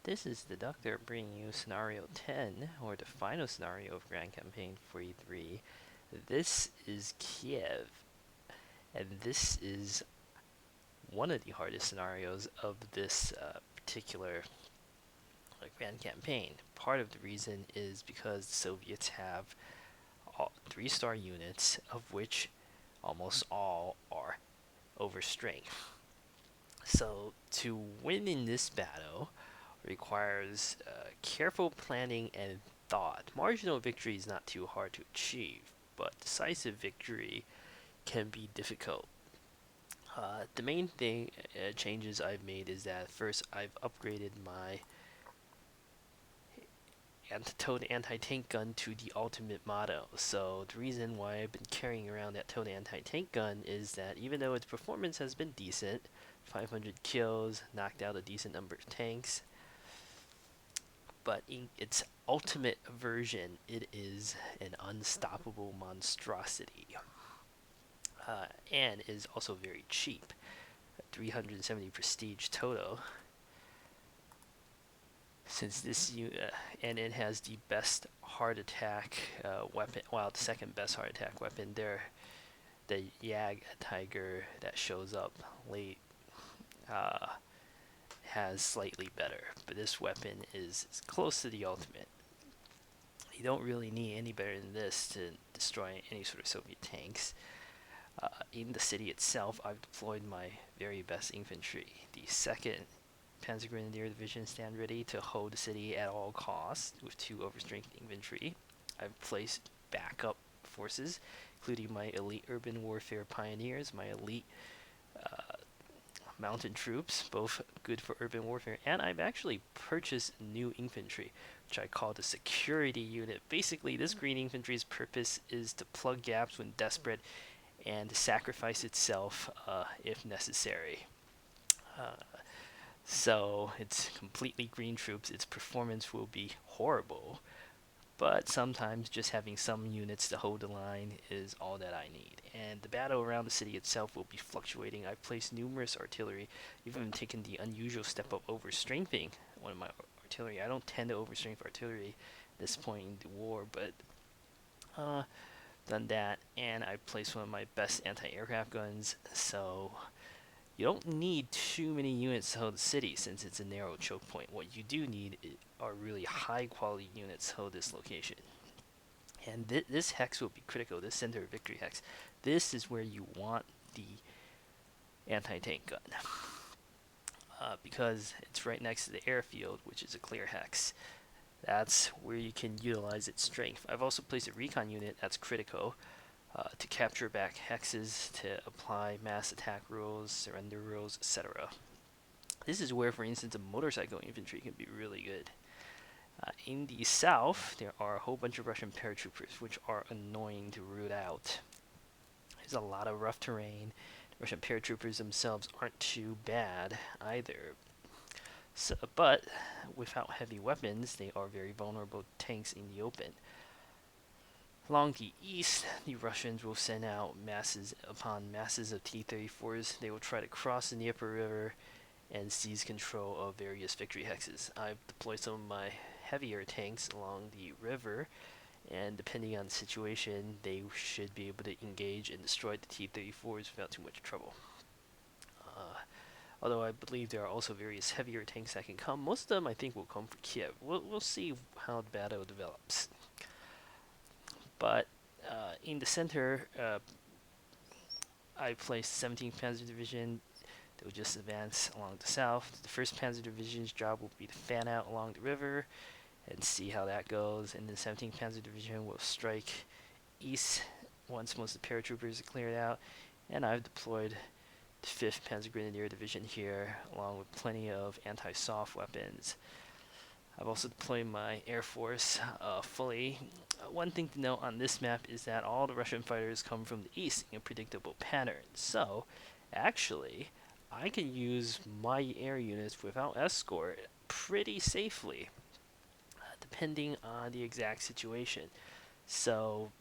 This is Deducter bringing you Scenario 10, or the final scenario of Grand Campaign 43. This is Kiev, and this is one of the hardest scenarios of this particular Grand Campaign. Part of the reason is because the Soviets have 3-star units, of which almost all are over strength. So to win in this battle requires careful planning and thought. Marginal victory is not too hard to achieve, but decisive victory can be difficult. The main changes I've made is that first I've upgraded my towed anti-tank gun to the ultimate model. So the reason why I've been carrying around that towed anti-tank gun is that even though its performance has been decent, 500 kills, knocked out a decent number of tanks, but in its ultimate version, it is an unstoppable monstrosity, and is also very cheap. 370 prestige total. Since this and it has the best heart attack weapon, well, the second best heart attack weapon there, the Jag Tiger that shows up late, has slightly better, but this weapon is close to the ultimate. You don't really need any better than this to destroy any sort of Soviet tanks. In the city itself, I've deployed my very best infantry. The 2nd Panzer Grenadier Division stand ready to hold the city at all costs with 2 overstrength infantry. I've placed backup forces, including my elite urban warfare pioneers, my elite mountain troops, both good for urban warfare, and I've actually purchased new infantry, which I call the security unit. Basically, this green infantry's purpose is to plug gaps when desperate and sacrifice itself if necessary. So it's completely green troops. Its performance will be horrible, but sometimes just having some units to hold the line is all that I need. And the battle around the city itself will be fluctuating. I've placed numerous artillery, even taken the unusual step of overstrengthening one of my artillery. I don't tend to overstrength artillery at this point in the war, but done that, and I placed one of my best anti-aircraft guns, so you don't need too many units to hold the city since it's a narrow choke point. What you do need are really high quality units to hold this location. And this hex will be critical, this center of victory hex. This is where you want the anti-tank gun. Because it's right next to the airfield, which is a clear hex. That's where you can utilize its strength. I've also placed a recon unit that's critical to capture back hexes, to apply mass attack rules, surrender rules, etc. This is where, for instance, a motorcycle infantry can be really good. In the south, there are a whole bunch of Russian paratroopers, which are annoying to root out. There's a lot of rough terrain. The Russian paratroopers themselves aren't too bad either. So, but without heavy weapons, they are very vulnerable tanks in the open. Along the east, the Russians will send out masses upon masses of T-34s. They will try to cross the Dnieper River and seize control of various victory hexes. I've deployed some of my heavier tanks along the river, and depending on the situation, they should be able to engage and destroy the T-34s without too much trouble. Although I believe there are also various heavier tanks that can come. Most of them I think will come for Kiev. We'll see how the battle develops. But in the center, I placed 17th Panzer Division. They will just advance along the south. The 1st Panzer Division's job will be to fan out along the river and see how that goes. And the 17th Panzer Division will strike east once most of the paratroopers are cleared out. And I've deployed the 5th Panzer Grenadier Division here, along with plenty of anti-soft weapons. I've also deployed my Air Force fully. One thing to note on this map is that all the Russian fighters come from the east in a predictable pattern. So, actually, I can use my air units without escort pretty safely, depending on the exact situation. So,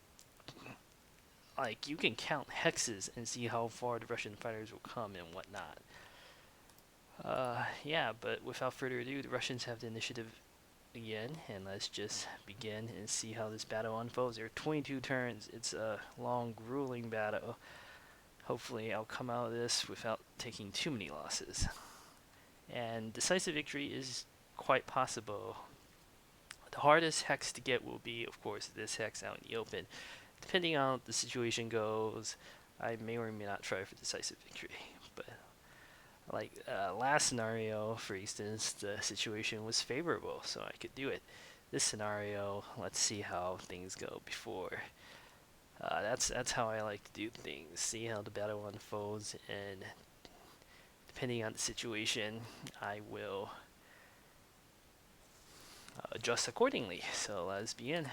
like, you can count hexes and see how far the Russian fighters will come and whatnot. Yeah, but without further ado, the Russians have the initiative again, and let's just begin and see how this battle unfolds. There are 22 turns. It's a long, grueling battle. Hopefully, I'll come out of this without taking too many losses. And decisive victory is quite possible. The hardest hex to get will be, of course, this hex out in the open. Depending on how the situation goes, I may or may not try for decisive victory. But like last scenario, for instance, the situation was favorable, so I could do it. This scenario, let's see how things go before. That's how I like to do things. See how the battle unfolds, and depending on the situation, I will adjust accordingly. So let's begin.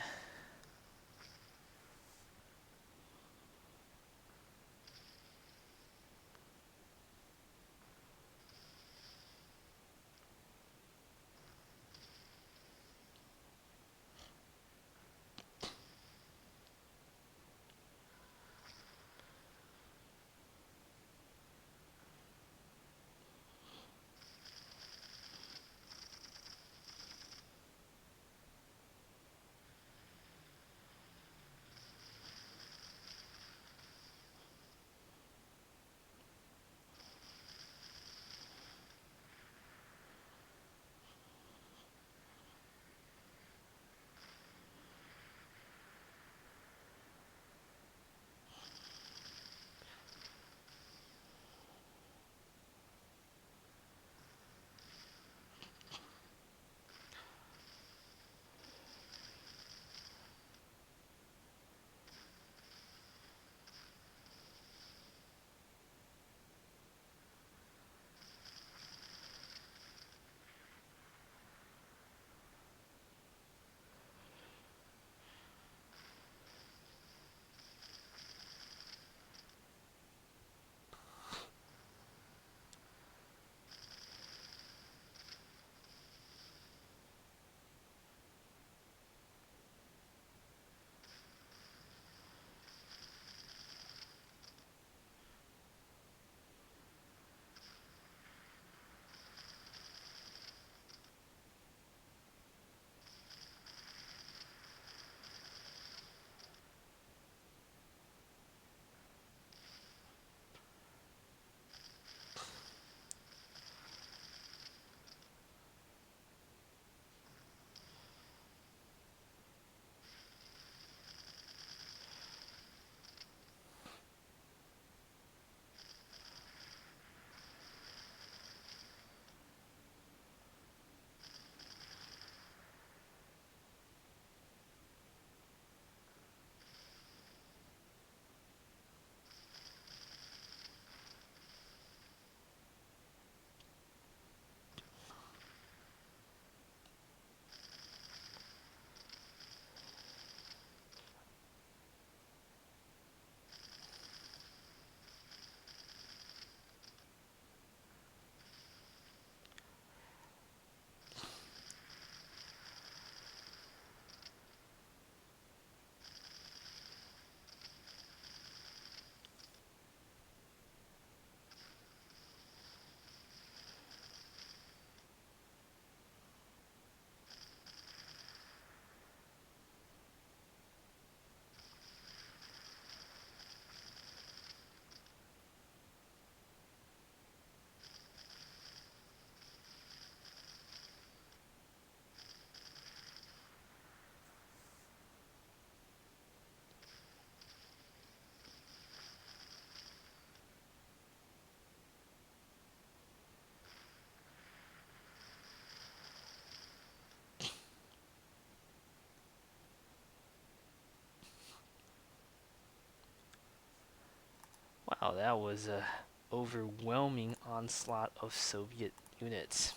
Wow, that was a overwhelming onslaught of Soviet units.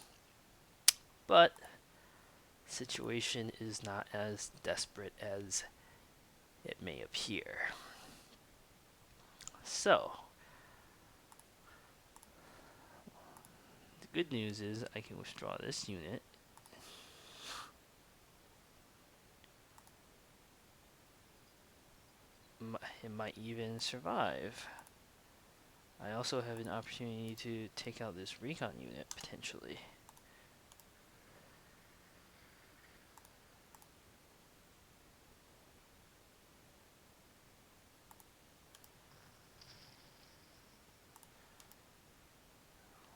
But situation is not as desperate as it may appear. So, the good news is I can withdraw this unit. It might even survive. I also have an opportunity to take out this recon unit, potentially.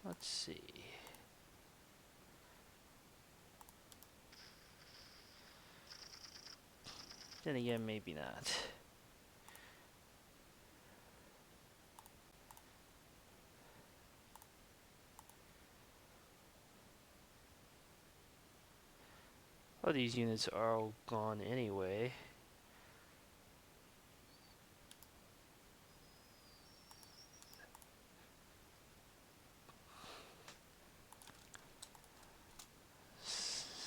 Let's see. Then again, maybe not. Oh, these units are all gone anyway.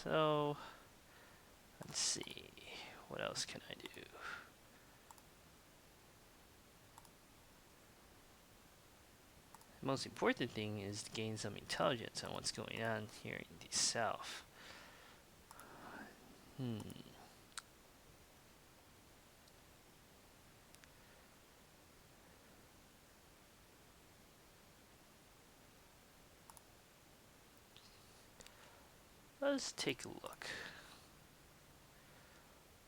So, let's see. What else can I do? The most important thing is to gain some intelligence on what's going on here in the south. Let's take a look.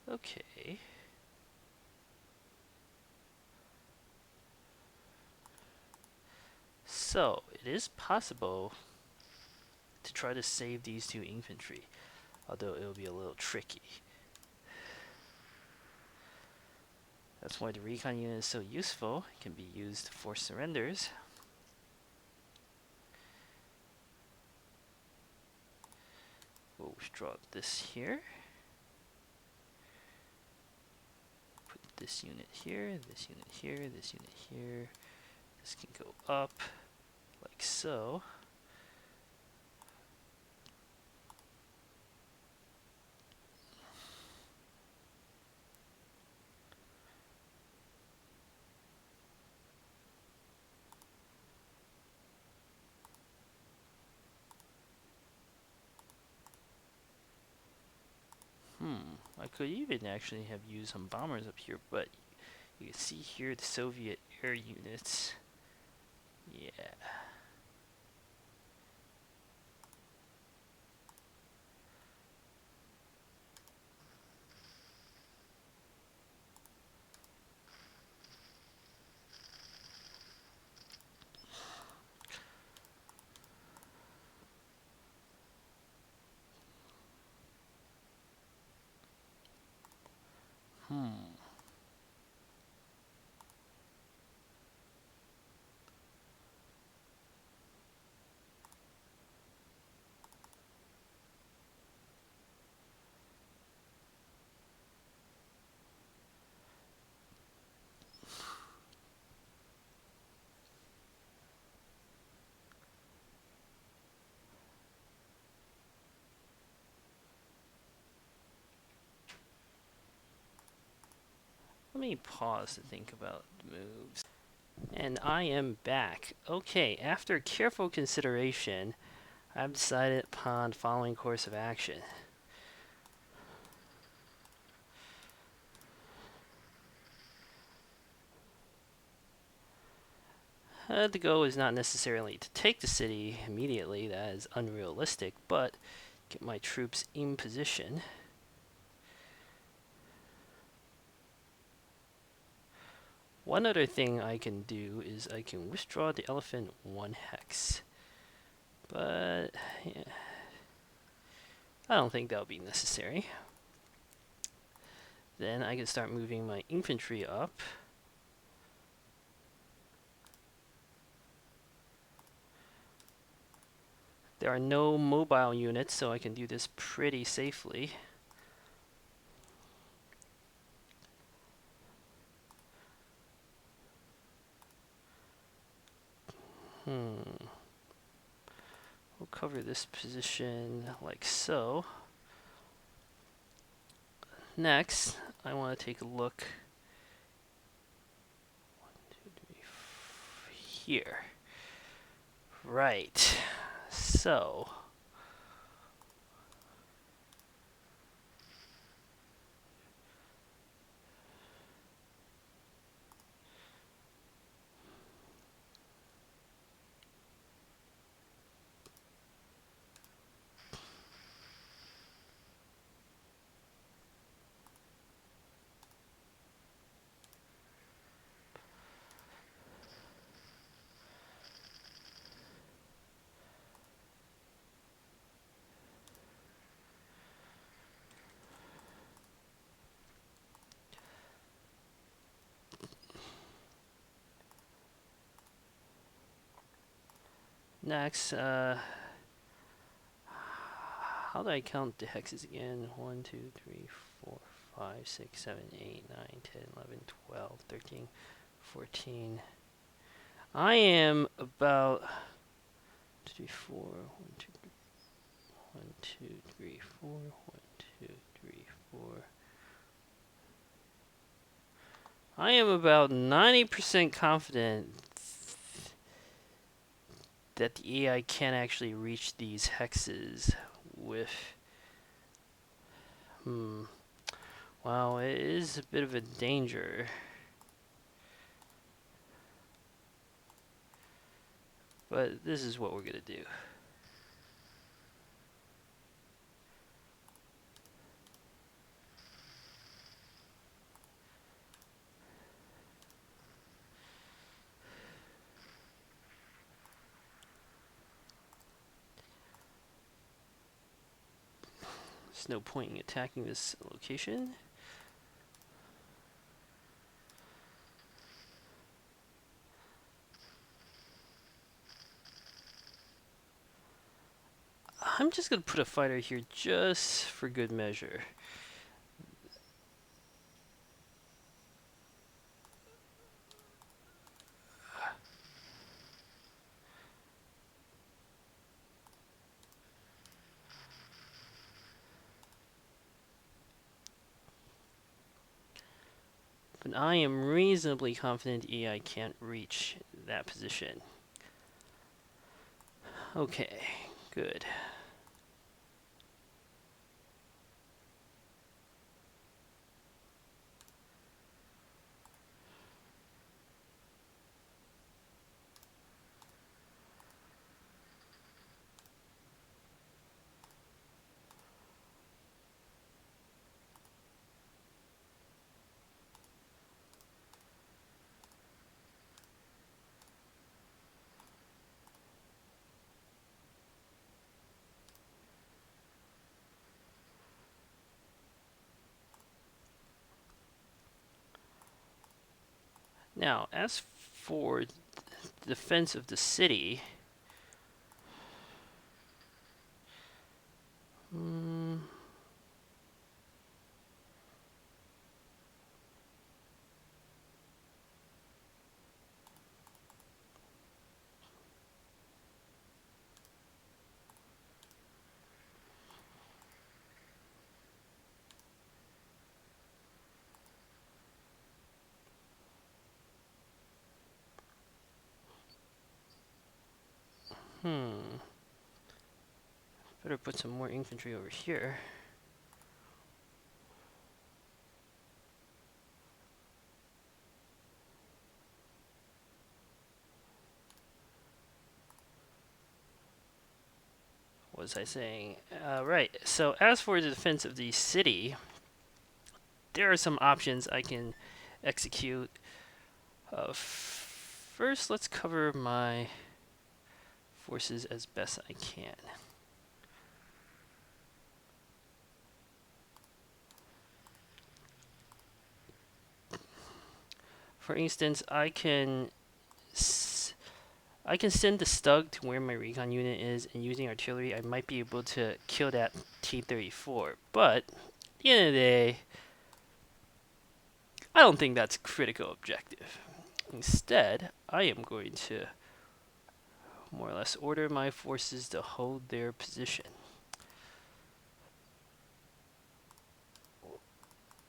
Okay. So, it is possible to try to save these two infantry, although it'll be a little tricky. That's why the recon unit is so useful. It can be used for surrenders. We'll withdraw this here. Put this unit here, this unit here, this unit here. This can go up, like so. I could even actually have used some bombers up here, but you can see here the Soviet air units. Yeah. Let me pause to think about the moves. And I am back. Okay, after careful consideration, I've decided upon the following course of action. The goal is not necessarily to take the city immediately, that is unrealistic, but get my troops in position. One other thing I can do is I can withdraw the elephant 1 hex. But yeah, I don't think that'll be necessary. Then I can start moving my infantry up. There are no mobile units, so I can do this pretty safely. We'll cover this position like so. Next, I want to take a look here. Right. So, Next, how do I count the hexes again? 1, 2, 3, 4, 5, 6, 7, 8, 9, 10, 11, 12, 13, 14. I am about 3, 4, 1, 2, 1, 2, 3, 4, 1, 2, 3, 4. I am about 90% confident that the AI can actually reach these hexes with... Wow, it is a bit of a danger. But this is what we're going to do. There's no point in attacking this location. I'm just going to put a fighter here just for good measure. But I am reasonably confident AI can't reach that position. Okay, good. Now, as for the defense of the city, better put some more infantry over here. What was I saying? Right, so as for the defense of the city, there are some options I can execute. First, let's cover my forces as best I can. For instance, I can send the Stug to where my recon unit is, and using artillery, I might be able to kill that T-34. But at the end of the day, I don't think that's a critical objective. Instead, I am going to more or less order my forces to hold their position.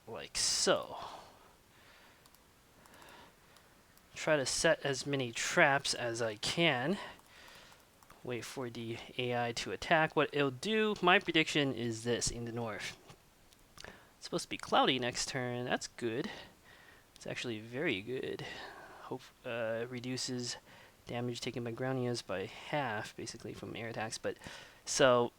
Like so. Try to set as many traps as I can. Wait for the AI to attack. What it'll do, my prediction is this in the north. It's supposed to be cloudy next turn. That's good. It's actually very good. Hope reduces damage taken by ground by half, basically, from air attacks. But so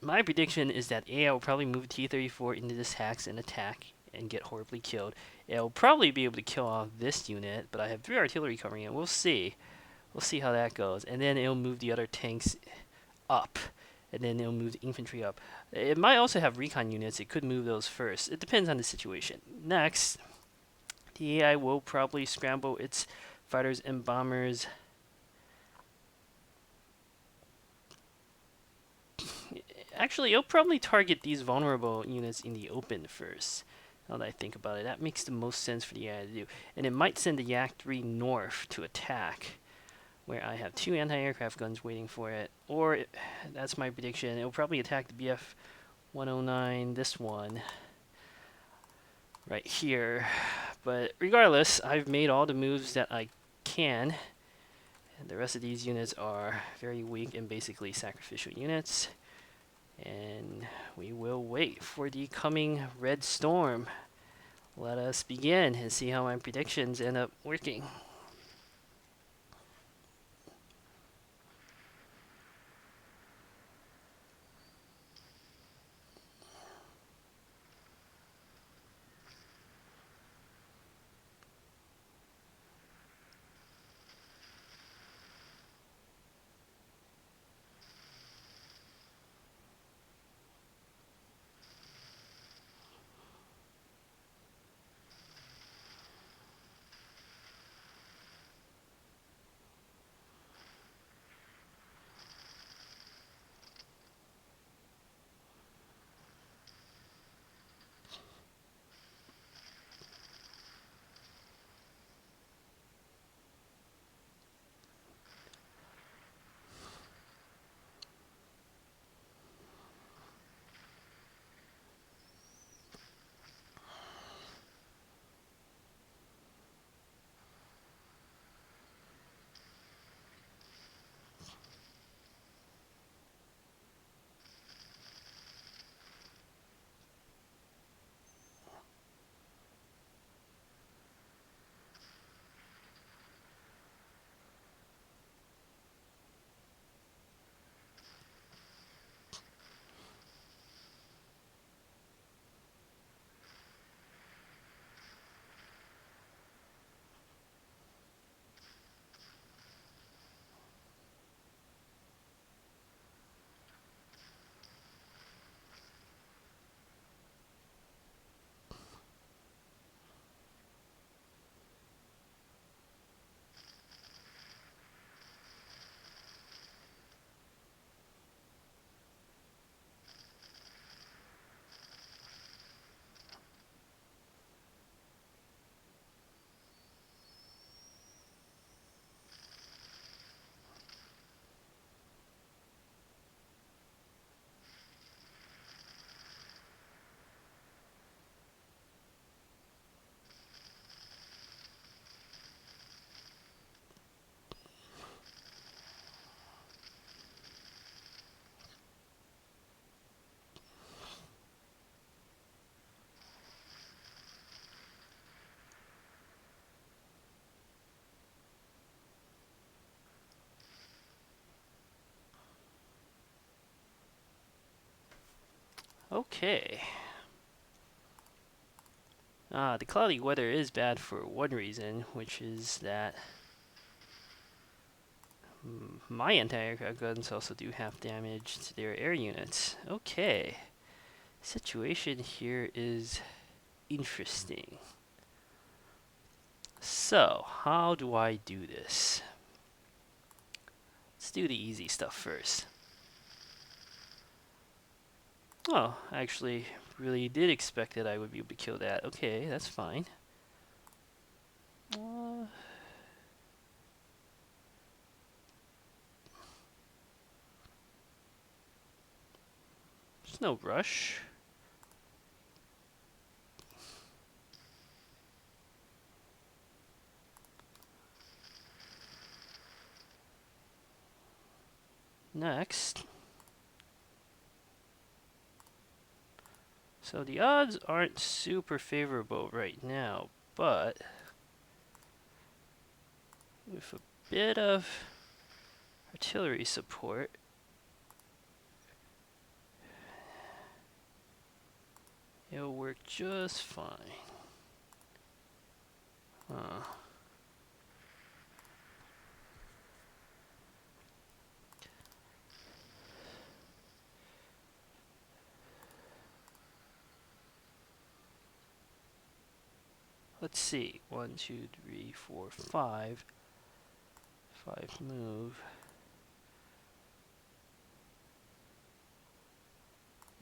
my prediction is that AI will probably move T-34 into this hex and attack and get horribly killed. It'll probably be able to kill off this unit, but I have 3 artillery covering it. We'll see. We'll see how that goes. And then it'll move the other tanks up. And then it'll move the infantry up. It might also have recon units. It could move those first. It depends on the situation. Next, the AI will probably scramble its fighters and bombers Actually, it'll probably target these vulnerable units in the open first. Now that I think about it, that makes the most sense for the AI to do. And it might send the Yak-3 north to attack, where I have 2 anti-aircraft guns waiting for it. Or, that's my prediction, it'll probably attack the BF-109, this one, right here. But regardless, I've made all the moves that I can. And the rest of these units are very weak and basically sacrificial units. And we will wait for the coming red storm. Let us begin and see how my predictions end up working. Okay. The cloudy weather is bad for one reason, which is that my anti-aircraft guns also do half damage to their air units. Okay. Situation here is interesting. So, how do I do this? Let's do the easy stuff first. Oh, I actually really did expect that I would be able to kill that. Okay, that's fine. There's no rush. Next. So the odds aren't super favorable right now, but with a bit of artillery support, it'll work just fine. Let's see. 1, 2, 3, 4, 5. 5 move.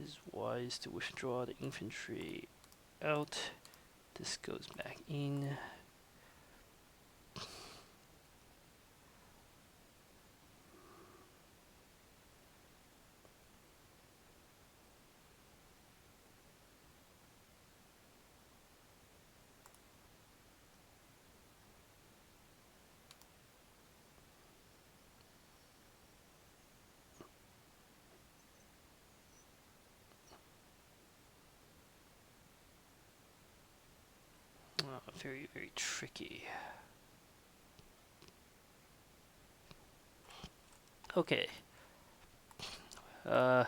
is wise to withdraw the infantry out. This goes back in. Oh, very, very tricky. Okay. I'm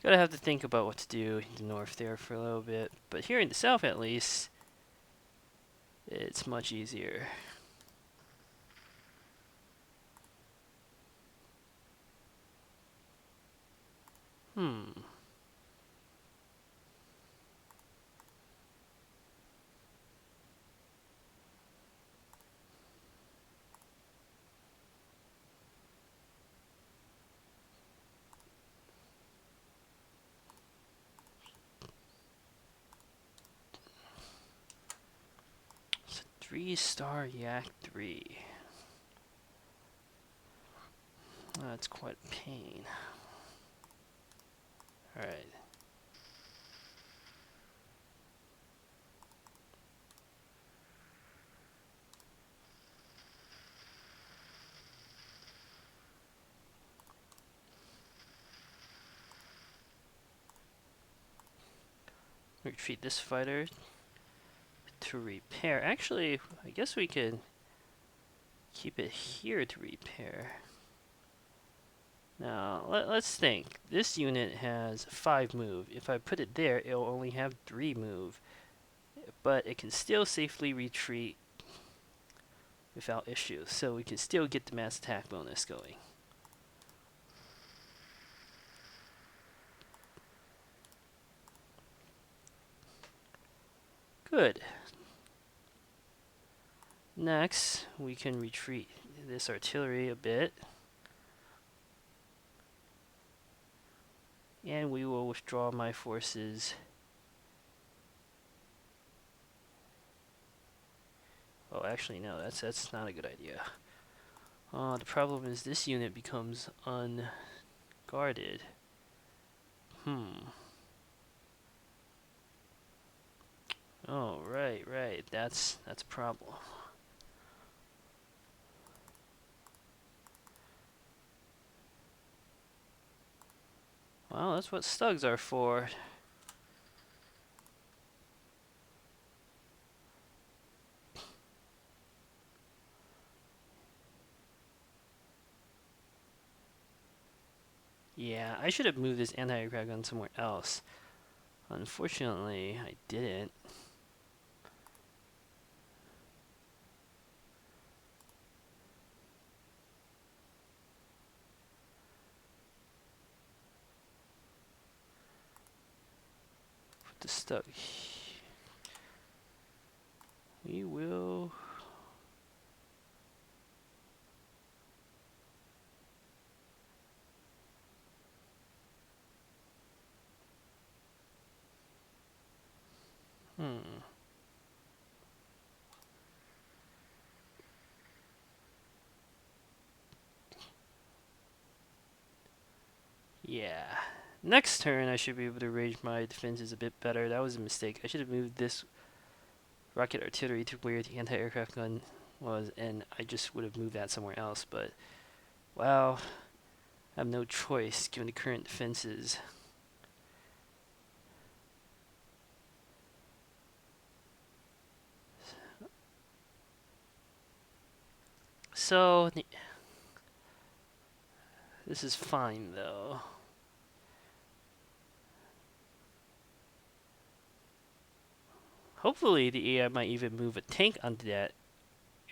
gonna have to think about what to do in the north there for a little bit, but here in the south at least, it's much easier. Hmm. It's a 3-star Yak 3. That's quite a pain. Alright. Retreat this fighter to repair. Actually, I guess we could keep it here to repair. Now, let's think. This unit has 5 move. If I put it there, it'll only have 3 move. But it can still safely retreat without issues. So we can still get the mass attack bonus going. Good. Next, we can retreat this artillery a bit. And we will withdraw my forces. Oh, actually, no, that's not a good idea. The problem is this unit becomes unguarded. Oh, right. That's a problem. Well, that's what stugs are for. Yeah, I should have moved this anti-aircraft gun somewhere else. Unfortunately, I didn't. Put the stug. We will. Yeah. Next turn, I should be able to arrange my defenses a bit better. That was a mistake. I should have moved this rocket artillery to where the anti-aircraft gun was, and I just would have moved that somewhere else. But, well, I have no choice given the current defenses. So, this is fine, though. Hopefully, the AI might even move a tank onto that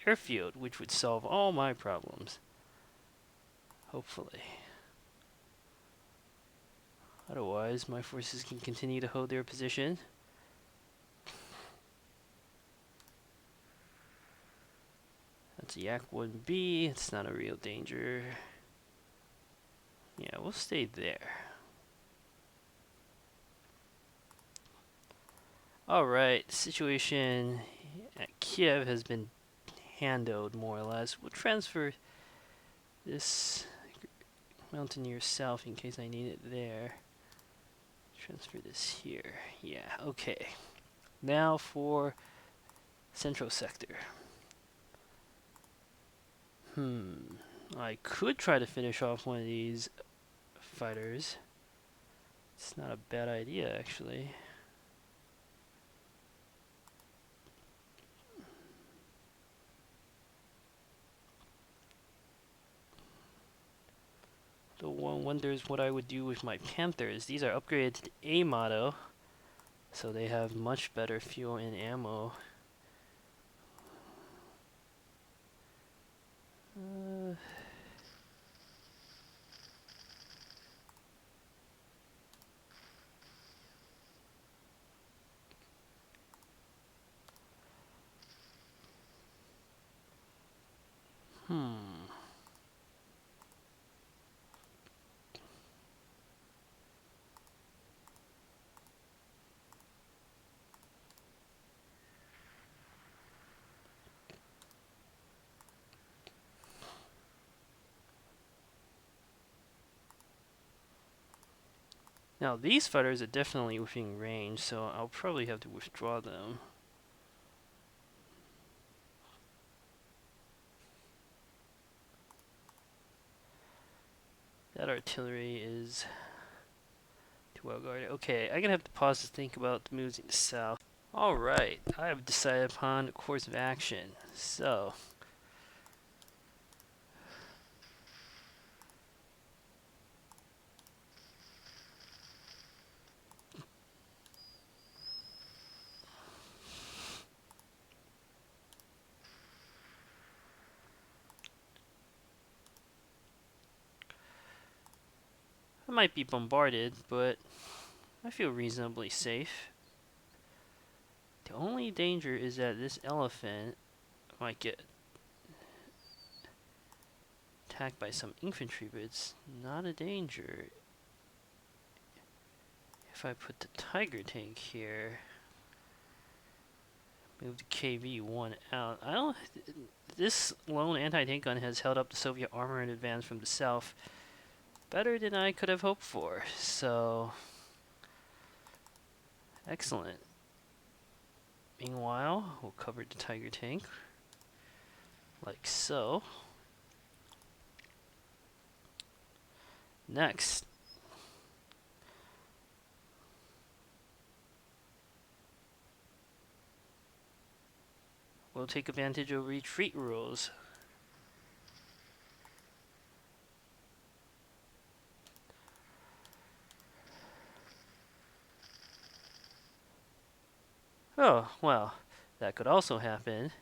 airfield, which would solve all my problems. Hopefully. Otherwise, my forces can continue to hold their position. That's a Yak 1B. It's not a real danger. Yeah, we'll stay there. Alright, the situation at Kiev has been handled more or less. We'll transfer this mountaineer south in case I need it there. Transfer this here. Yeah, okay. Now for central sector. I could try to finish off one of these fighters. It's not a bad idea, actually. Though one wonders what I would do with my Panthers. These are upgraded to the A model, so they have much better fuel and ammo. Uh, hmm. Now these fighters are definitely within range, so I'll probably have to withdraw them. That artillery is too well guarded. Okay, I'm gonna have to pause to think about the moves in the south. Alright, I have decided upon a course of action. So, I might be bombarded, but I feel reasonably safe. The only danger is that this elephant might get attacked by some infantry, but it's not a danger. If I put the Tiger tank here, move the KV-1 out. This lone anti-tank gun has held up the Soviet armor in advance from the south better than I could have hoped for. So, excellent. Meanwhile, we'll cover the Tiger tank like so. Next, we'll take advantage of retreat rules. Oh, well, that could also happen.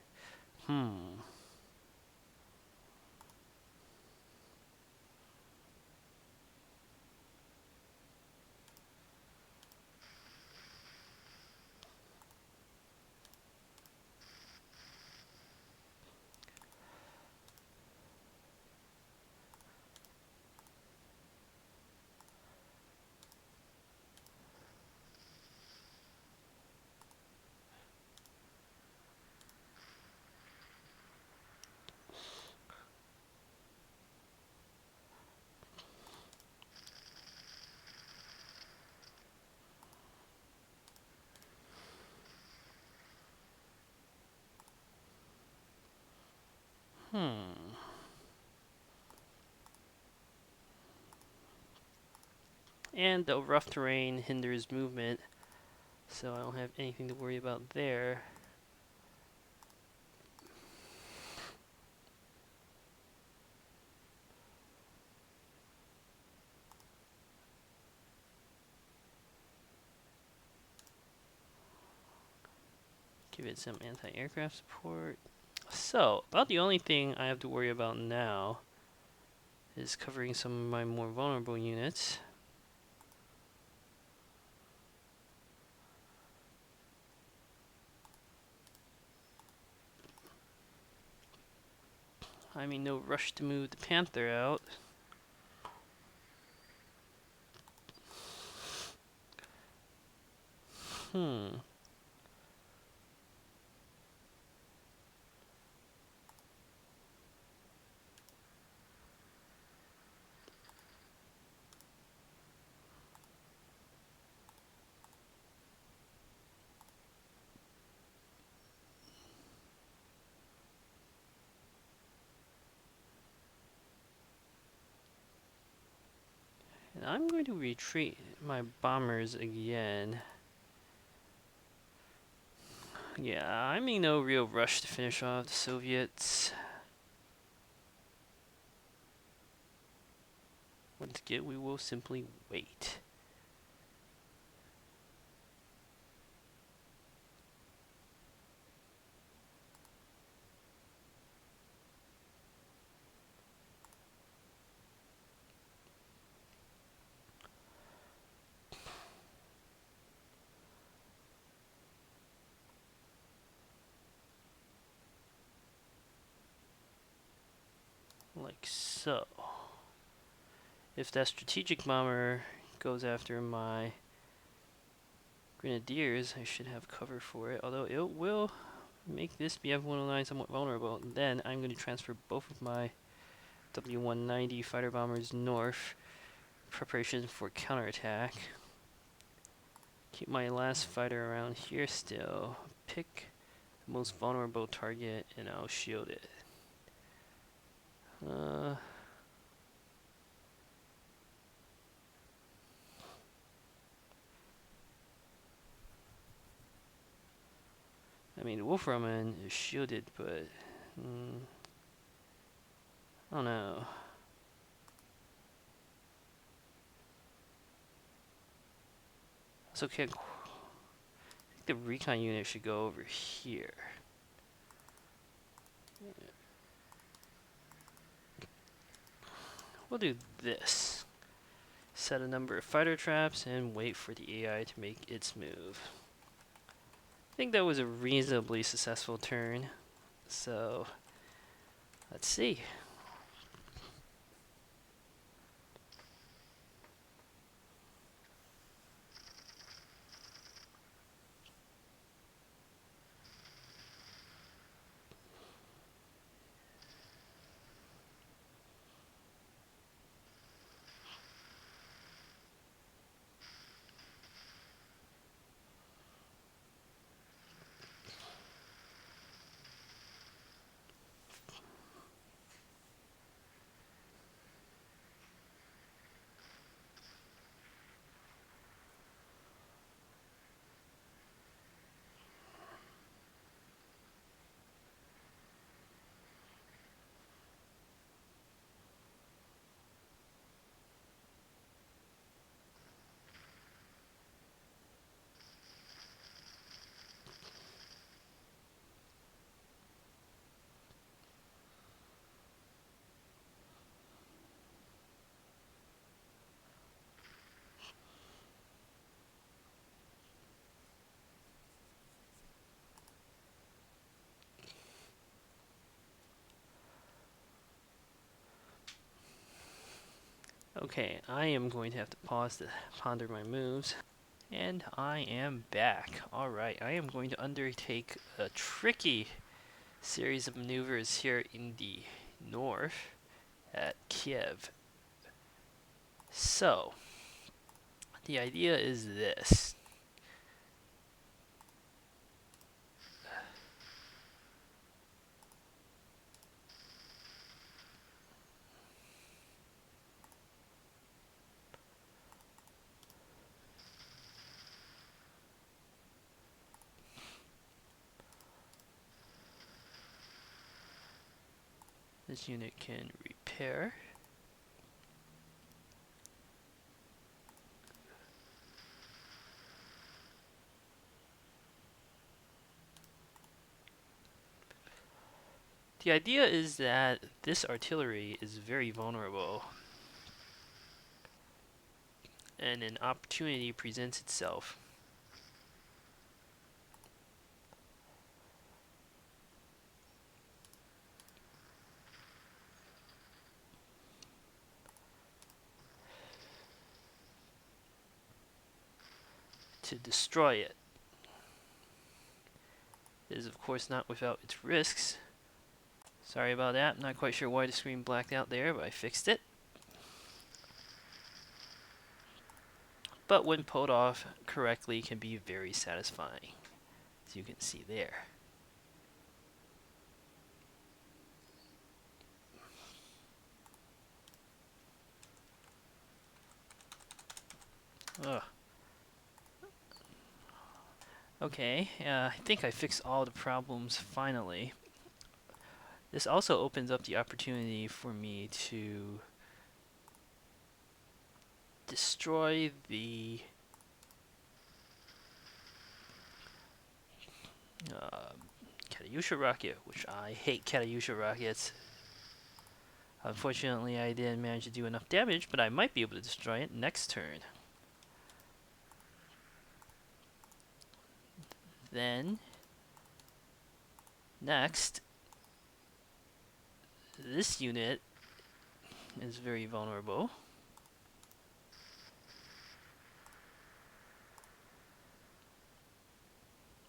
And the rough terrain hinders movement, so I don't have anything to worry about there. Give it some anti-aircraft support. So, about the only thing I have to worry about now is covering some of my more vulnerable units. I'm in no rush to move the Panther out. And I'm going to retreat my bombers again. Yeah, I'm in no real rush to finish off the Soviets. Once again, we will simply wait. Like so. If that strategic bomber goes after my grenadiers, I should have cover for it, although it will make this BF-109 somewhat vulnerable. And then I'm going to transfer both of my W-190 fighter bombers north, preparation for counterattack. Keep my last fighter around here still. Pick the most vulnerable target and I'll shield it. I mean, Wolframan is shielded, but I don't know. So I think the recon unit should go over here. We'll do this. Set a number of fighter traps and wait for the AI to make its move. I think that was a reasonably successful turn. So, let's see. Okay, I am going to have to pause to ponder my moves. And I am back. Alright, I am going to undertake a tricky series of maneuvers here in the north at Kiev. So, the idea is this. This unit can repair. The idea is that this artillery is very vulnerable, and an opportunity presents itself. To destroy it. It is of course not without its risks. Sorry about that, I'm not quite sure why the screen blacked out there, but I fixed it. But when pulled off correctly can be very satisfying, as you can see there. Ugh. Okay, I think I fixed all the problems finally. This also opens up the opportunity for me to destroy the uh, Katyusha rocket, which I hate Katyusha rockets. Unfortunately, I didn't manage to do enough damage, but I might be able to destroy it next turn. Then, next, this unit is very vulnerable.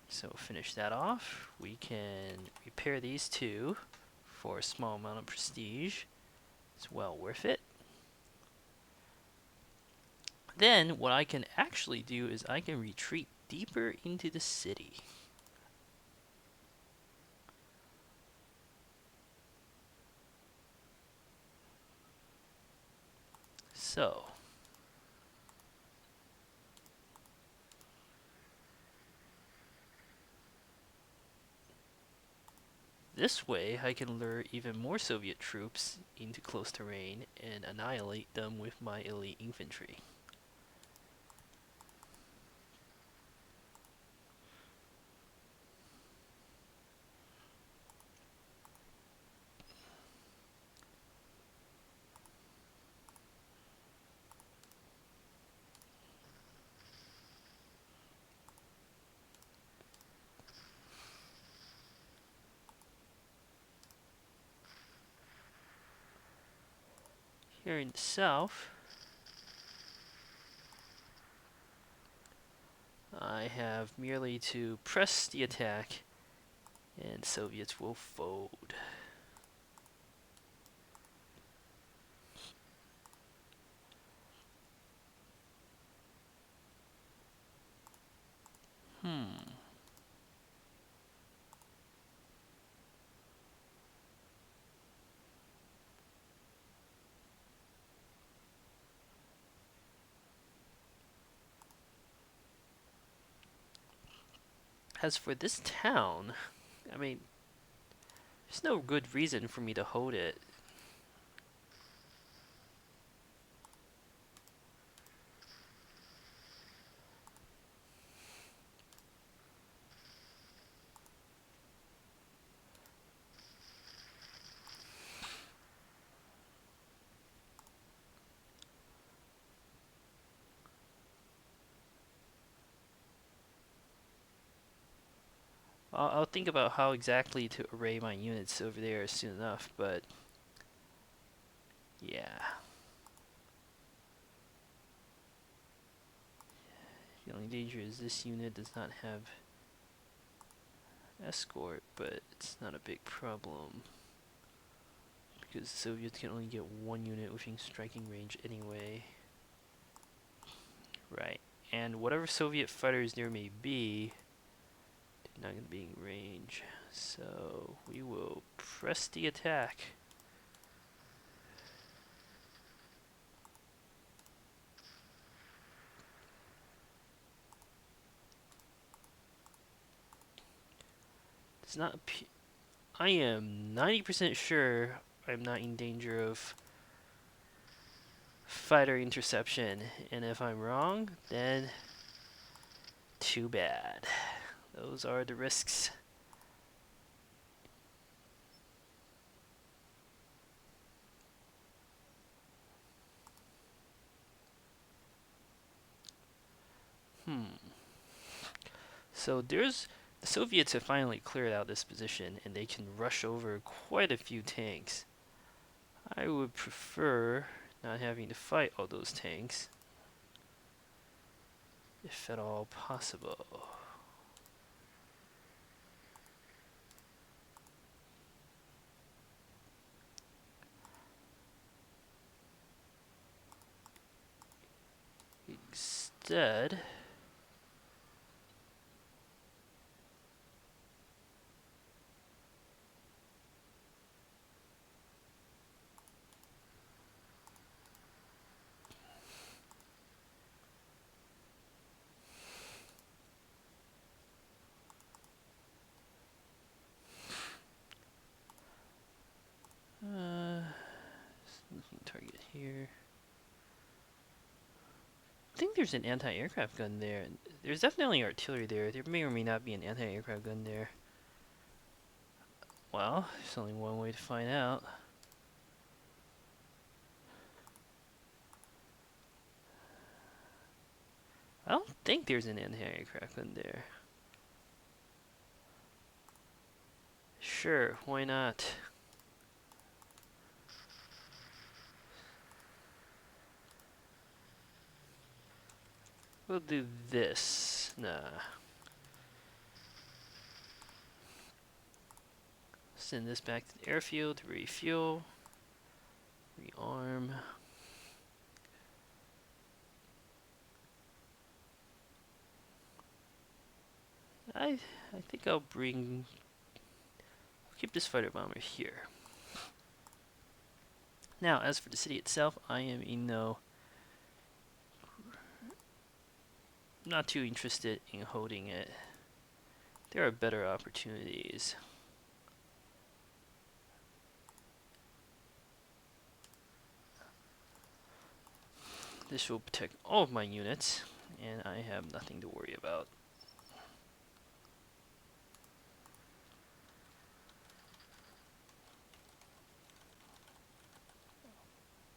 So finish that off. We can repair these two for a small amount of prestige. It's well worth it. Then what I can actually do is I can retreat deeper into the city. So this way I can lure even more Soviet troops into close terrain and annihilate them with my elite infantry. Here in the south, I have merely to press the attack and Soviets will fold. As for this town, I mean, there's no good reason for me to hold it. I'll think about how exactly to array my units over there soon enough, but yeah. The only danger is this unit does not have escort, but it's not a big problem. Because the Soviets can only get one unit within striking range anyway. Right. And whatever Soviet fighters there may be, they're not going to be in range. So we will press the attack. It's not. I am 90% sure I'm not in danger of fighter interception, and if I'm wrong, then too bad. Those are the risks. So the Soviets have finally cleared out this position, and they can rush over quite a few tanks. I would prefer not having to fight all those tanks, if at all possible. Instead, here. I think there's an anti-aircraft gun there. There's definitely artillery there. There may or may not be an anti-aircraft gun there. Well, there's only one way to find out. I don't think there's an anti-aircraft gun there. Sure, why not? We'll do this. Nah. Send this back to the airfield to refuel. Rearm. I think I'll keep this fighter bomber here. Now, as for the city itself, I am not too interested in holding it. There are better opportunities. This will protect all of my units, and I have nothing to worry about.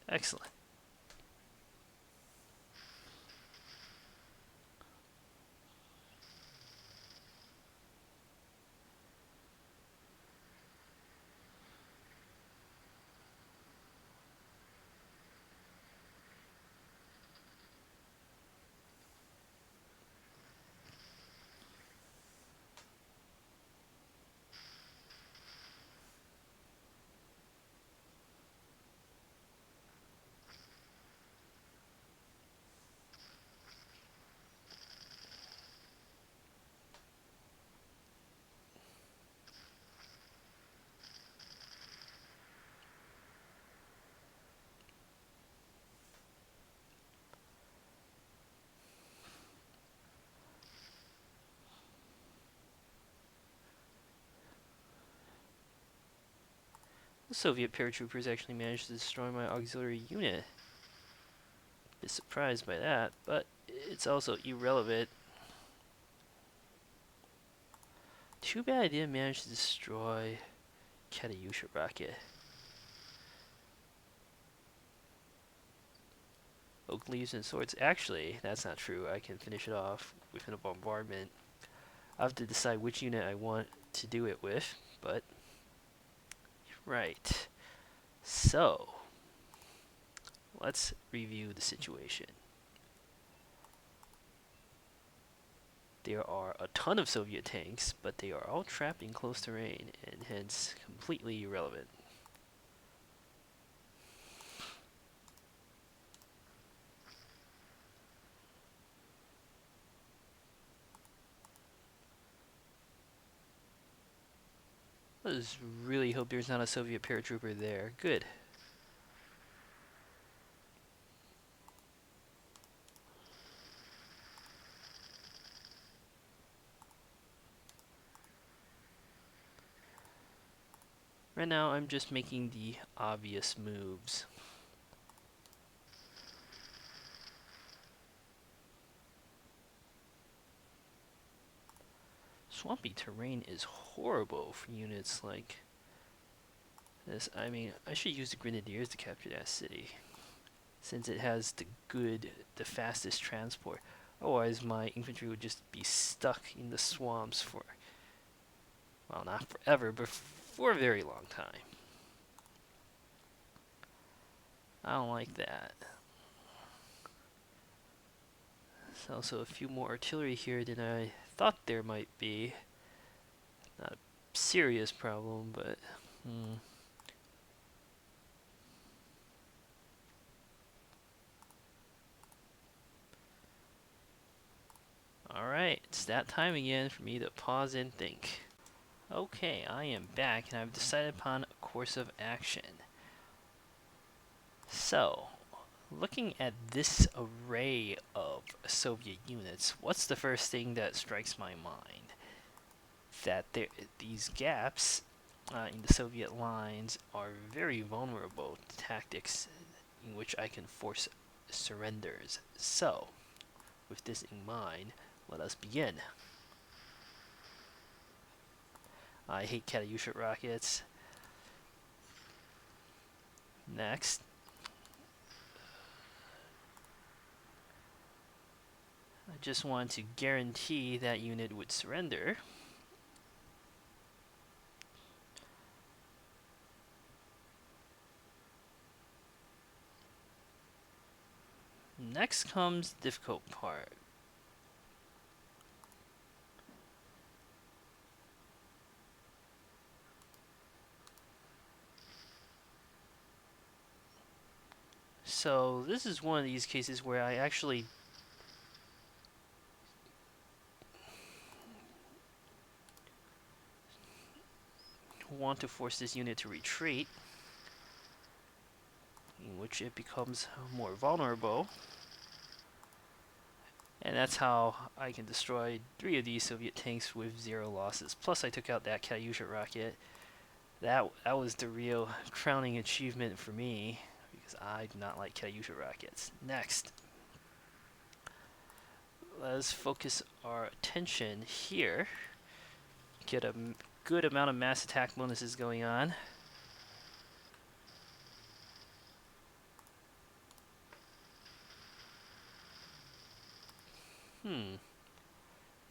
Excellent. The Soviet paratroopers actually managed to destroy my auxiliary unit. Bit surprised by that, but it's also irrelevant. Too bad I didn't manage to destroy Katyusha rocket. Oak leaves and swords. Actually, that's not true. I can finish it off within a bombardment. I have to decide which unit I want to do it with, but right. So, let's review the situation. There are a ton of Soviet tanks, but they are all trapped in close terrain and hence completely irrelevant. I just really hope there's not a Soviet paratrooper there. Good. Right now, I'm just making the obvious moves. Swampy terrain is horrible for units like this. I mean, I should use the Grenadiers to capture that city, since it has the fastest transport. Otherwise, my infantry would just be stuck in the swamps for, well, not forever, but for a very long time. I don't like that. There's also a few more artillery here than I thought there might be. Not a serious problem, but Alright, it's that time again for me to pause and think. Okay, I am back and I've decided upon a course of action. So, looking at this array of Soviet units, what's the first thing that strikes my mind? That these gaps in the Soviet lines are very vulnerable to tactics, in which I can force surrenders. So, with this in mind, let us begin. I hate Katyusha rockets. Next, I just want to guarantee that unit would surrender. Next comes the difficult part. So this is one of these cases where I actually want to force this unit to retreat, in which it becomes more vulnerable. And that's how I can destroy 3 of these Soviet tanks with 0 losses. Plus I took out that Katyusha rocket. That was the real crowning achievement for me, because I do not like Katyusha rockets. Next, let's focus our attention here. Get a good amount of mass attack bonuses going on.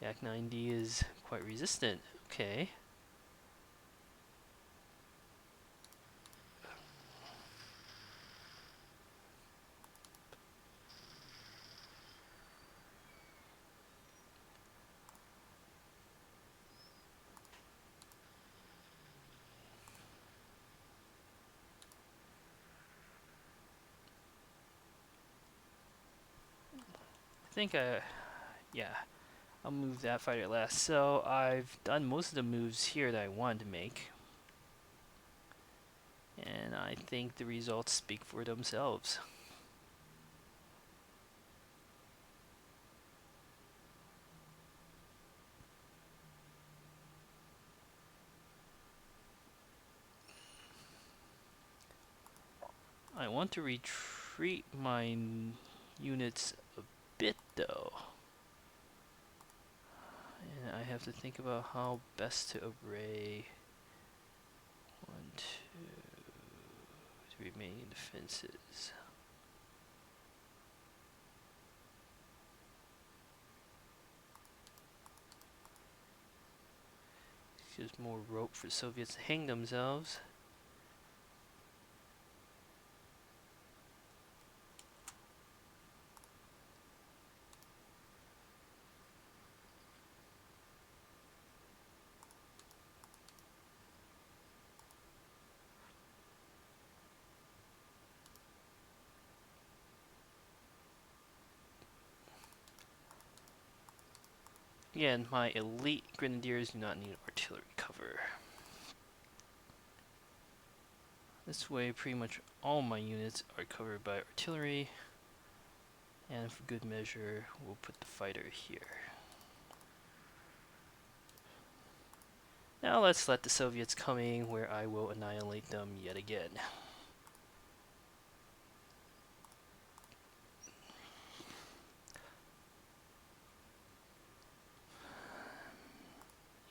Yak 9D is quite resistant. Okay. I think yeah, I'll move that fighter last. So I've done most of the moves here that I wanted to make. And I think the results speak for themselves. I want to retreat my units a bit though. And I have to think about how best to array 1, 2, the remaining defenses. Gives more rope for Soviets to hang themselves. Again, my elite grenadiers do not need artillery cover. This way, pretty much all my units are covered by artillery. And for good measure, we'll put the fighter here. Now let's let the Soviets come in, where I will annihilate them yet again.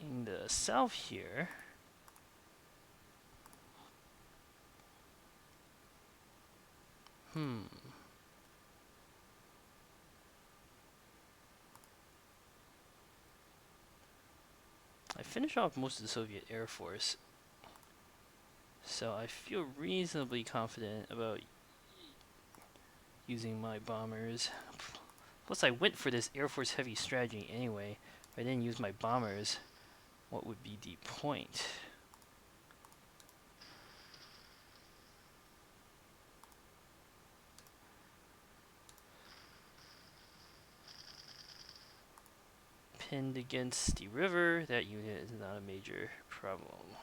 In the south here, I finished off most of the Soviet Air Force, so I feel reasonably confident about using my bombers. Plus I went for this Air Force heavy strategy anyway. If I didn't use my bombers, what would be the point? Pinned against the river, that unit is not a major problem.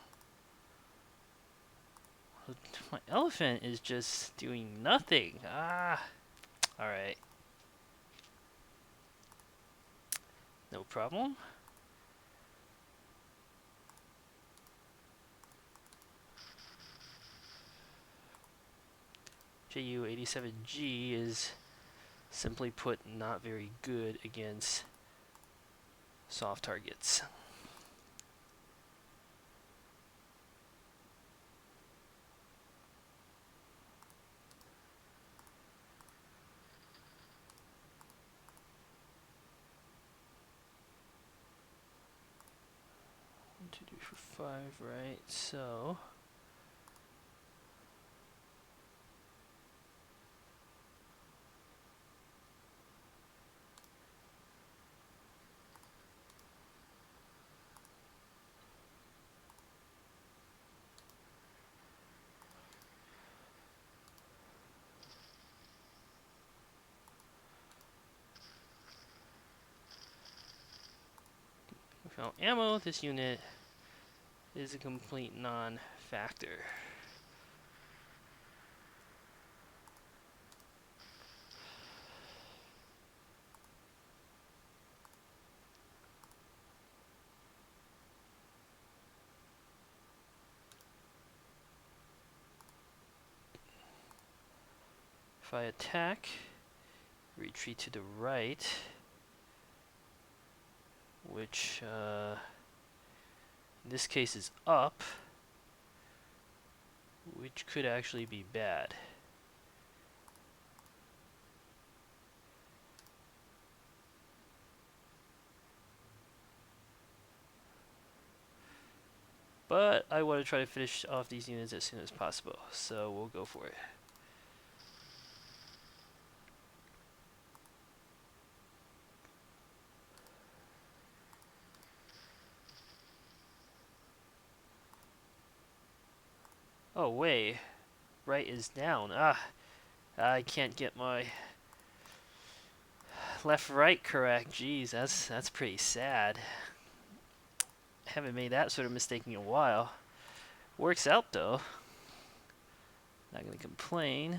My elephant is just doing nothing. Alright. No problem. Ju-87G is, simply put, not very good against soft targets. One, two, three, four, five, right? So without ammo, this unit is a complete non-factor. If I attack, retreat to the right, which in this case is up, which could actually be bad. But I want to try to finish off these units as soon as possible, so we'll go for it. Oh wait, right is down. I can't get my left-right correct. Jeez, that's pretty sad. Haven't made that sort of mistake in a while. Works out though. Not gonna complain.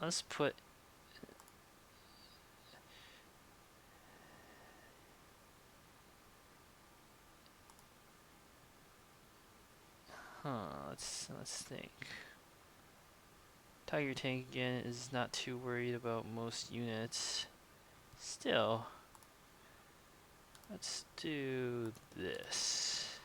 Let's put let's think. Tiger tank again is not too worried about most units. Still, let's do this.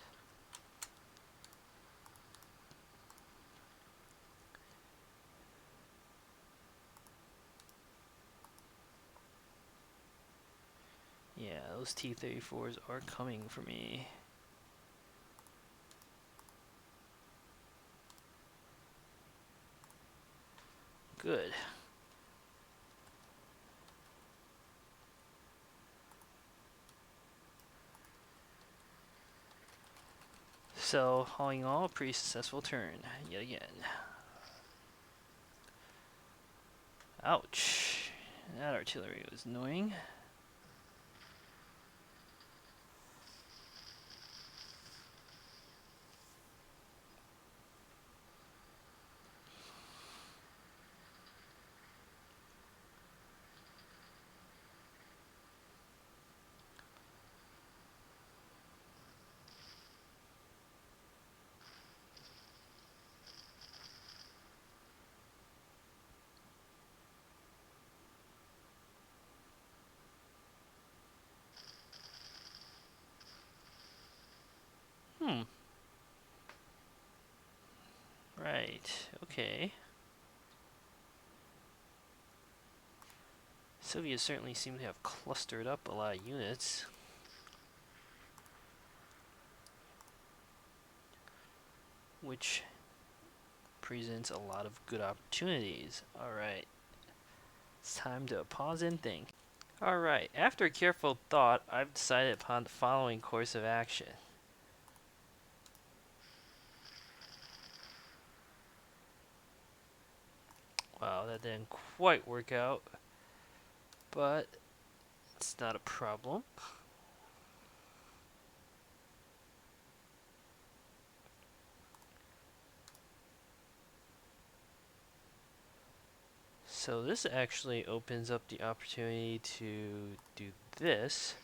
Yeah, those T-34s are coming for me. Good. So, all in all, pretty successful turn, yet again. Ouch. That artillery was annoying. Right, okay. Soviets certainly seem to have clustered up a lot of units. Which presents a lot of good opportunities. Alright, it's time to pause and think. Alright, after careful thought, I've decided upon the following course of action. Wow, that didn't quite work out, but it's not a problem. So this actually opens up the opportunity to do this.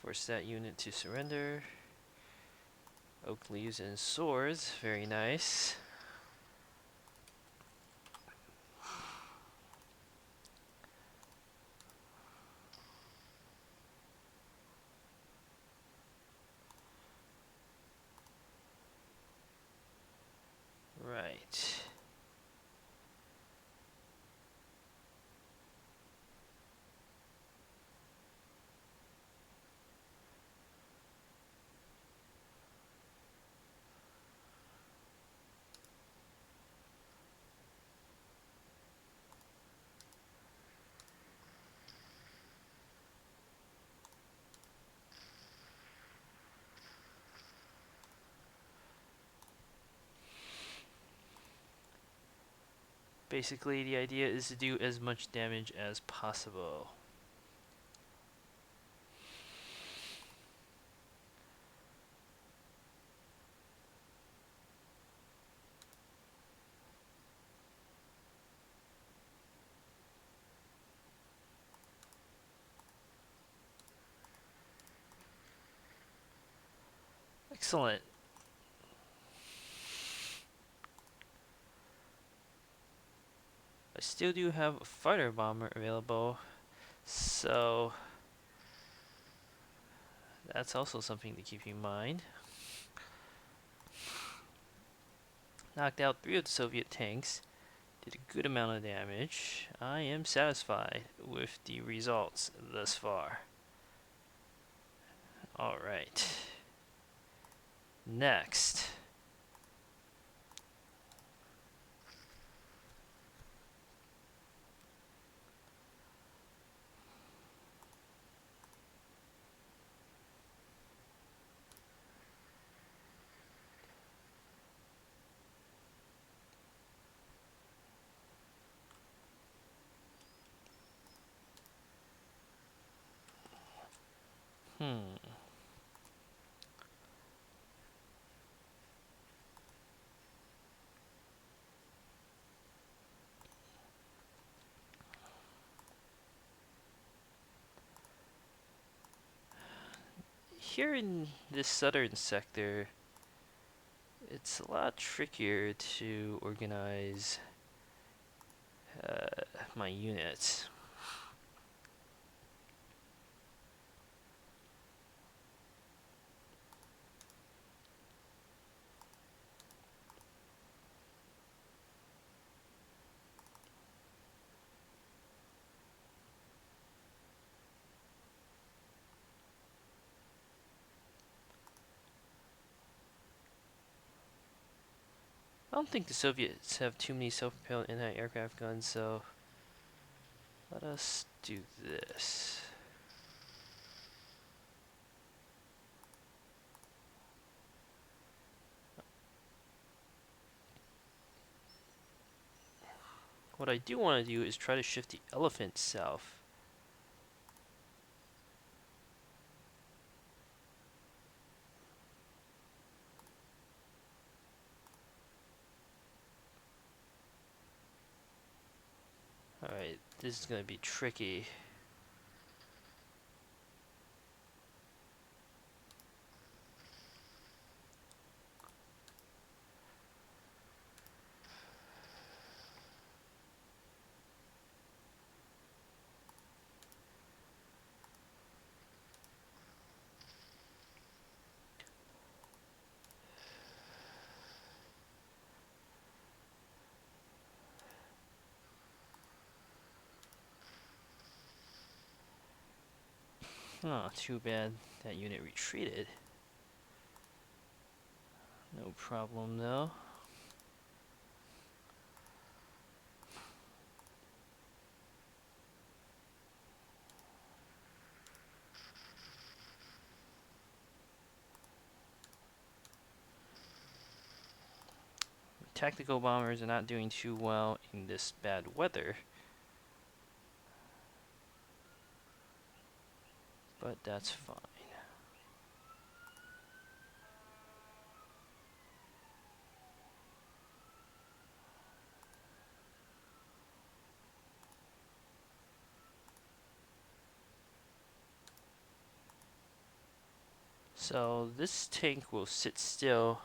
Force that unit to surrender. Oak leaves and swords, very nice. Right. Basically, the idea is to do as much damage as possible. Excellent. I still do have a fighter bomber available, so that's also something to keep in mind. Knocked out 3 of the Soviet tanks, did a good amount of damage. I am satisfied with the results thus far. Alright. Next. Here in this southern sector, it's a lot trickier to organize my units. I don't think the Soviets have too many self-propelled anti-aircraft guns, so let us do this. What I do want to do is try to shift the elephant south. Alright, this is going to be tricky. Oh, too bad that unit retreated. No problem though. Tactical bombers are not doing too well in this bad weather, but that's fine. So this tank will sit still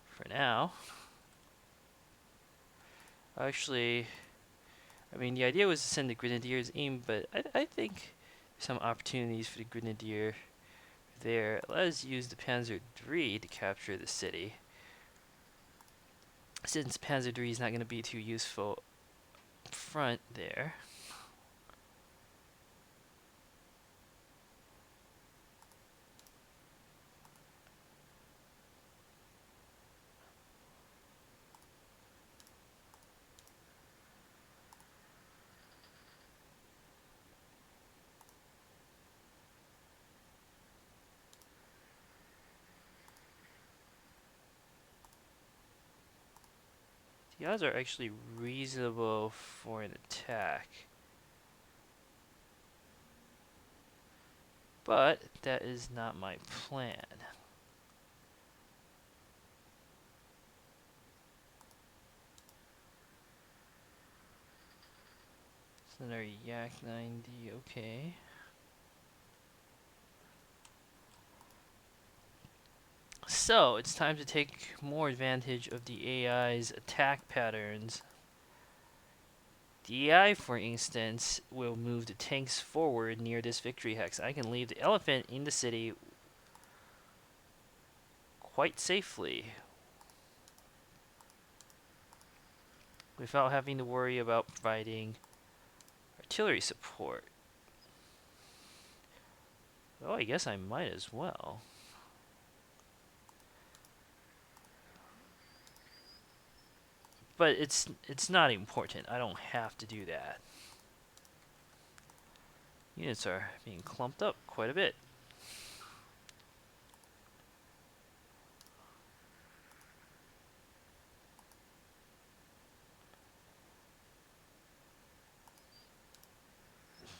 for now. Actually, I mean, the idea was to send the Grenadiers in, but I think some opportunities for the Grenadier there. Let's use the Panzer III to capture the city. Since Panzer III is not going to be too useful up front there. The odds are actually reasonable for an attack. But that is not my plan. It's another Yak 90, okay. So, it's time to take more advantage of the AI's attack patterns. The AI, for instance, will move the tanks forward near this victory hex. I can leave the elephant in the city quite safely without having to worry about providing artillery support. Oh, I guess I might as well. But it's not important. I don't have to do that. Units are being clumped up quite a bit.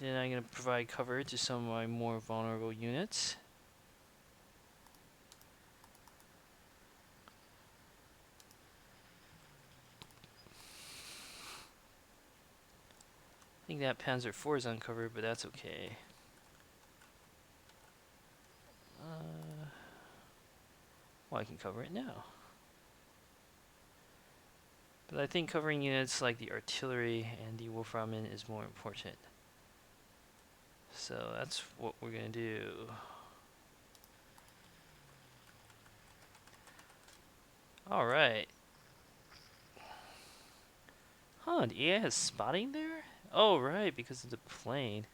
Then I'm going to provide cover to some of my more vulnerable units. I think that Panzer IV is uncovered, but that's okay. Well, I can cover it now. But I think covering units like the artillery and the Wolframen is more important. So that's what we're going to do. Alright. Huh, the AI has spotting there? Oh, right, because of the plane.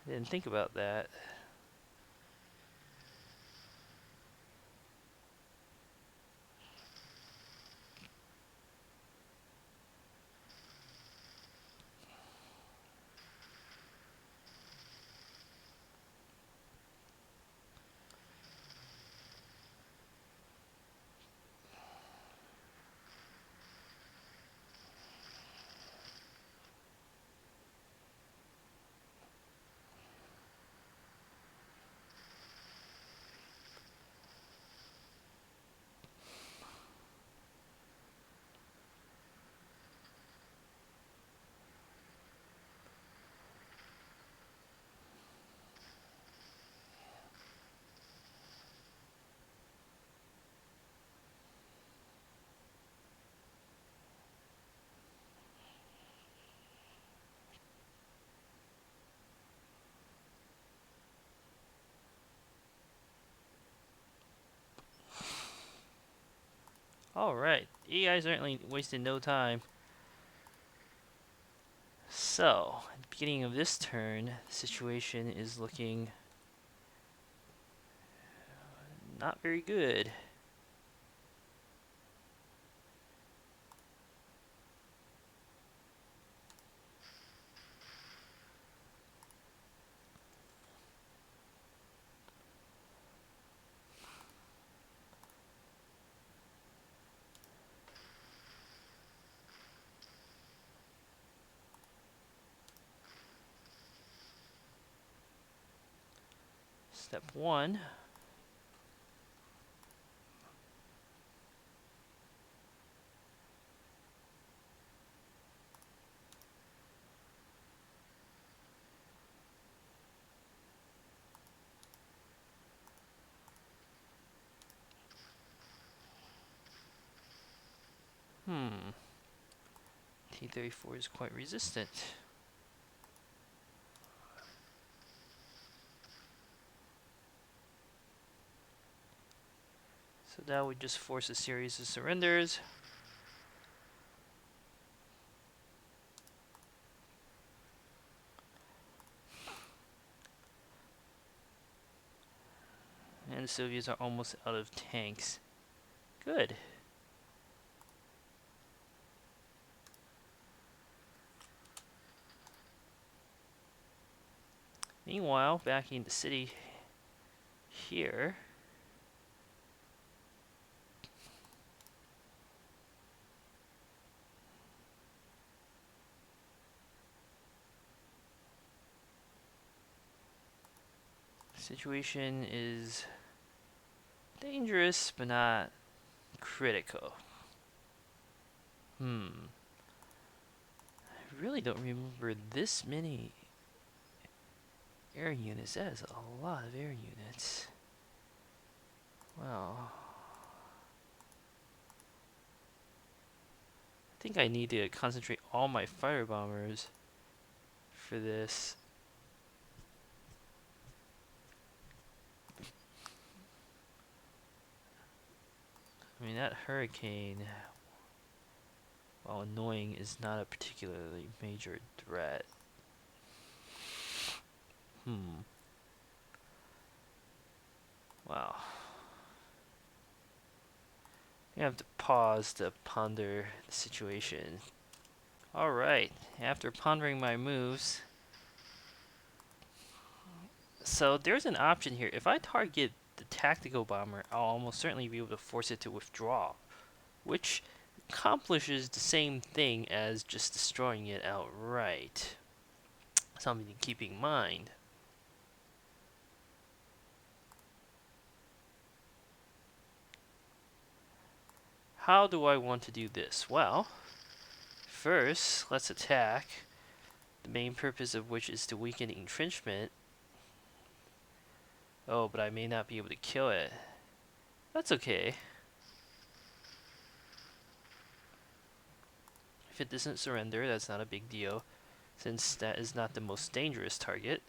I didn't think about that. Alright, AI certainly wasted no time. So, at the beginning of this turn, the situation is looking not very good. Step 1. T-34 is quite resistant. So now we just force a series of surrenders. And the Soviets are almost out of tanks. Good. Meanwhile, back in the city here, situation is dangerous, but not critical. I really don't remember this many air units. That is a lot of air units. Wow. I think I need to concentrate all my fighter bombers for this. I mean, that hurricane, while annoying, is not a particularly major threat. Wow. I have to pause to ponder the situation. Alright, after pondering my moves, so there's an option here. If I target the tactical bomber, I'll almost certainly be able to force it to withdraw, which accomplishes the same thing as just destroying it outright. Something to keep in mind. How do I want to do this? Well, first, let's attack, the main purpose of which is to weaken entrenchment. Oh, but I may not be able to kill it. That's okay. If it doesn't surrender, that's not a big deal, since that is not the most dangerous target.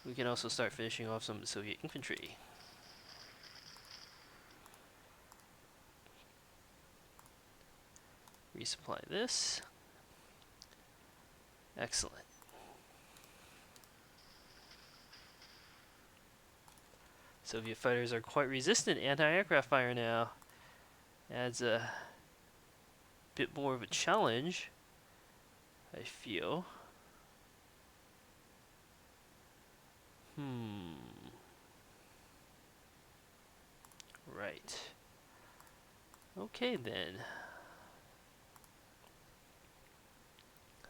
We can also start finishing off some of the Soviet infantry. Resupply this. Excellent. Soviet fighters are quite resistant to anti-aircraft fire now. Adds a bit more of a challenge, I feel. Right. Okay then.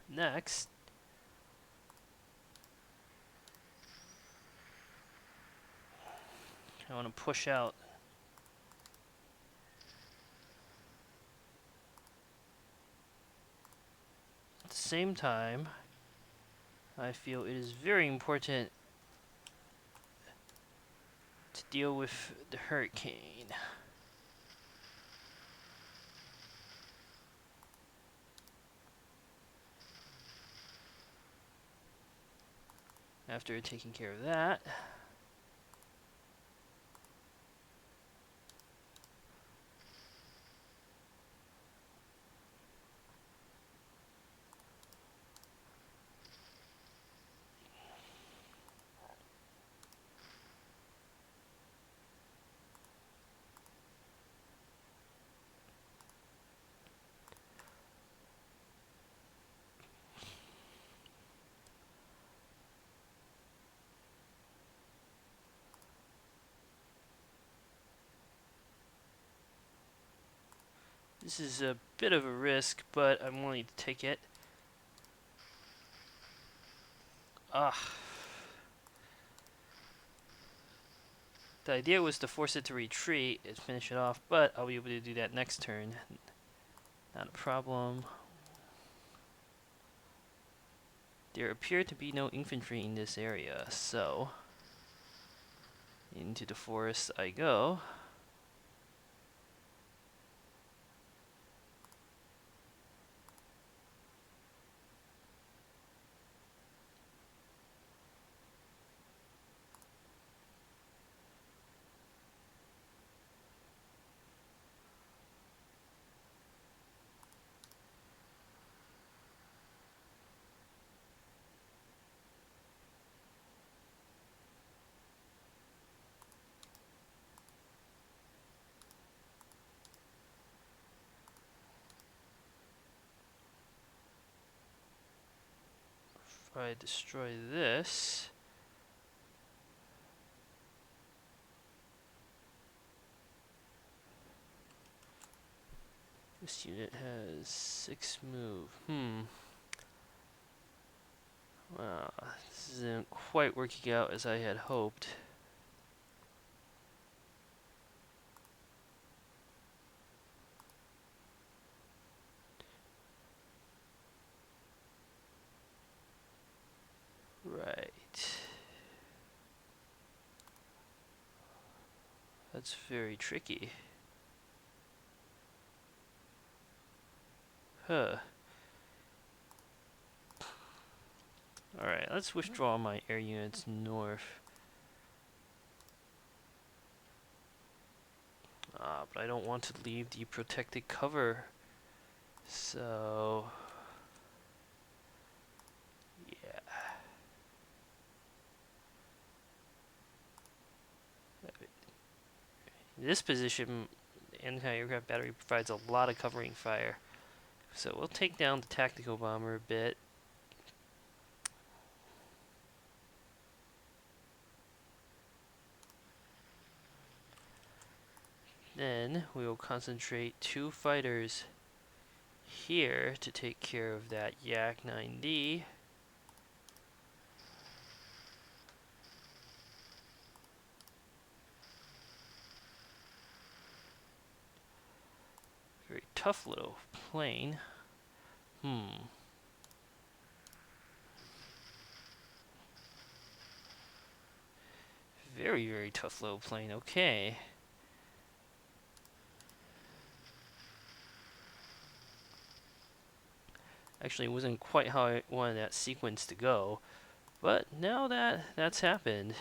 Next, I want to push out at the same time. I feel it is very important to deal with the hurricane. After taking care of that, this is a bit of a risk, but I'm willing to take it. The idea was to force it to retreat and finish it off, but I'll be able to do that next turn. Not a problem. There appear to be no infantry in this area, so into the forest I go. If I destroy this, this unit has 6 move. Wow, this isn't quite working out as I had hoped. Right. That's very tricky. Huh. Alright, let's withdraw my air units north. But I don't want to leave the protected cover. So, yeah. In this position, the anti-aircraft battery provides a lot of covering fire. So we'll take down the tactical bomber a bit. Then we will concentrate 2 fighters here to take care of that Yak 9D. Very tough little plane. Very, very tough little plane. Okay. Actually, it wasn't quite how I wanted that sequence to go. But now that that's happened,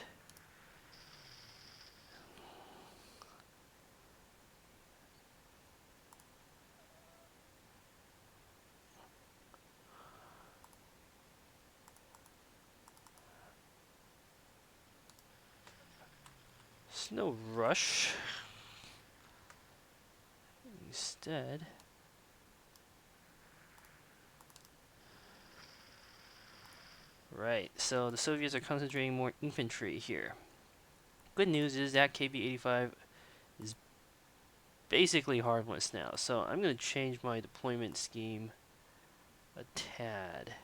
there's no rush. Instead, right, so the Soviets are concentrating more infantry here. Good news is that KV-85 is basically harmless now, so I'm going to change my deployment scheme a tad.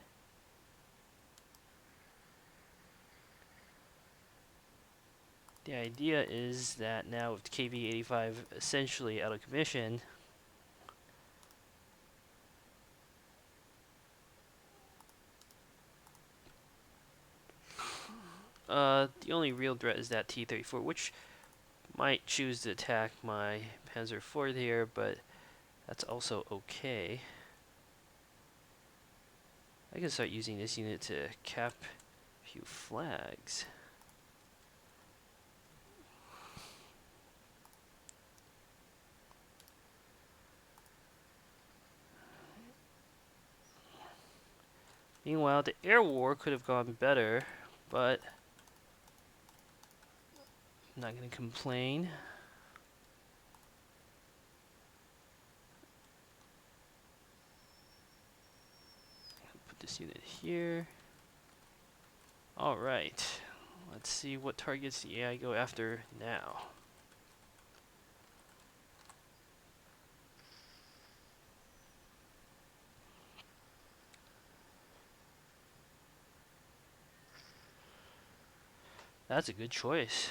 The idea is that now with KV-85 essentially out of commission, the only real threat is that T-34, which might choose to attack my Panzer IV here, but that's also okay. I can start using this unit to cap a few flags. Meanwhile, the air war could have gone better, but I'm not going to complain. Put this unit here. Alright, let's see what targets the AI go after now. That's a good choice.